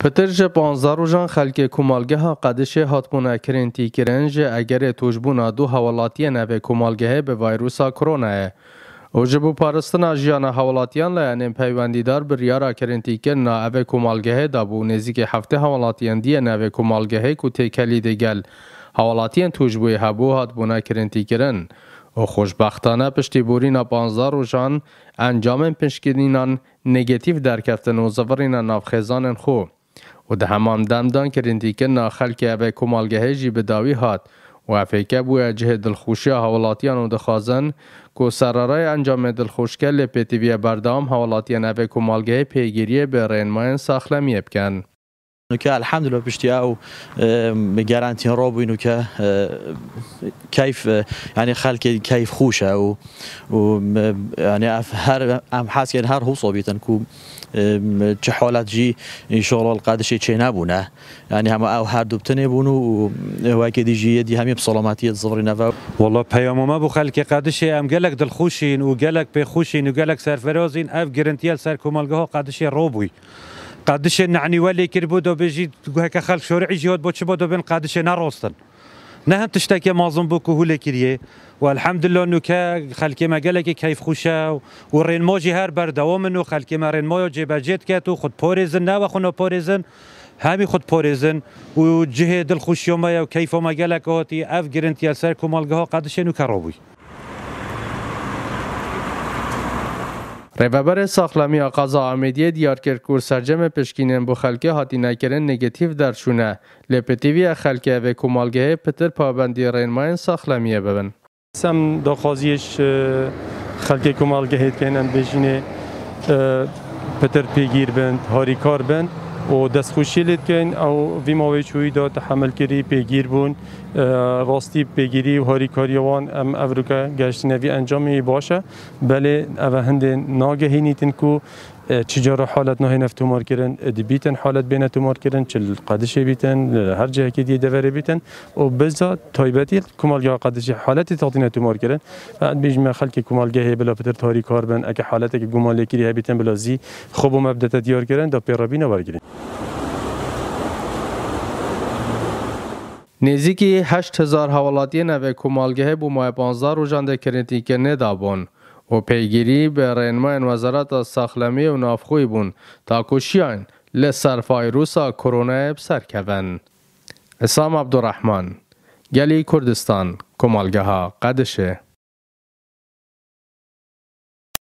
پترج 15 روزان خلک کمالگه قدش هاتبونا کرنتی کرنج اگر توجبونا دو حوالاتی نوی کمالگه به ویروسا کرونا او جبو پارستنا جیان حوالاتیان لیانیم پیوندیدار بریارا کرنتی کرنا اوی کمالگه دابو نزیک هفته حوالاتیان دی نوی کمالگه کو تکلی دیگل حوالاتیان توجبوی هبو هاتبونا کرنتی کرن و خوشبختانه پشتی بورینا 15 روزان انجام پشکینان نگاتیو درکفتن و زورین نافخزان خو و ده همان دمدان کرندی که ناخل که اوه کمالگه جی بداوی هات و افیکه بوی جه دلخوشی حوالاتیان و دخوازن که سرارای انجام دلخوشکه لپیتیوی بردام حوالاتیان اوه کمالگه پیگیری به رینماین ساخلمی بکن. که الحمدلله پشتی او گارانتی را بینو که کیف یعنی خلک کیف خوشه و یعنی هر حس که هر حوصا بیتن کو چه حالت جی ان شاء الله القادشی چه نبونه یعنی هم او هر دوبتنه بونو و اگه دیجی دی همی بسلامتی الظفر نفع والله پیام ما بو خلک قادشی ام گلک دل خوشین و گلک به خوشین و گلک سرفرازین اف گارانتی سر کمالگه ها قادشی روبوی قادش نعني ولي كربو دو بيجي هكا خلق شورعي جهود بو تشبو دو بين قادش ناروستن نهم تشتكي معظم بوكو هو لكريه والحمد لله انه خلقي ما قالك كيف خوشا ورين موجي هر بردوام انه خلقي ما رين موجي جيباجيت كاتو خد بوريزن نا وخنا بوريزن هامي خد بوريزن وجهد الخوش يوم كيف ما قالك هاتي اف جرنتي سر كمالغه قادش انه كروي ریوبر ساخلامی قضا امیدیه دیار کرد که سرجم پشکینن بو خلکه هاتی نکرن نگاتیو درشونه لپتیوی خلکه و کمالگه پتر پابندی رینماین ساخلامیه ببن. سم داخوازیش خلکه کمالگه هیت کنن بجینه پتر پیگیر بند هاریکار بند و دستخوشی لید کن او وی ماوی چوی دا تحمل کری پیگیر بون راستی پیگیری و هاریکاری وان ام افریقا گشتنوی انجامی باشه بله اوه هند ناگهی نیتن کو چجارا حالت نهی نفتو مار کرن بیتن حالت بین تو مار کرن چل قدشه بیتن هر جه که دیگه دوره بیتن و بزا تایبتی کمالگاه قدشه حالتی تاطین تو مار کرن بعد بیجم خلک کمالگاه بلا پتر تاری کار بن اگه حالتی که گمالی کری بیتن بلا زی خوب و مبدت دیار کرن دا پیرابی نوارگیرن. نزدیکی 8000 حوالاتی نوی کمالگه بو ماه 15 روزان ده کرنتی که ندابون و پیگیری به رینماین وزارت ساخلامی و نافخوی بون تا کشیان لسر فایروسا کرونا بسر کون. اسلام عبدالرحمن گلی کردستان کمالگه ها قدشه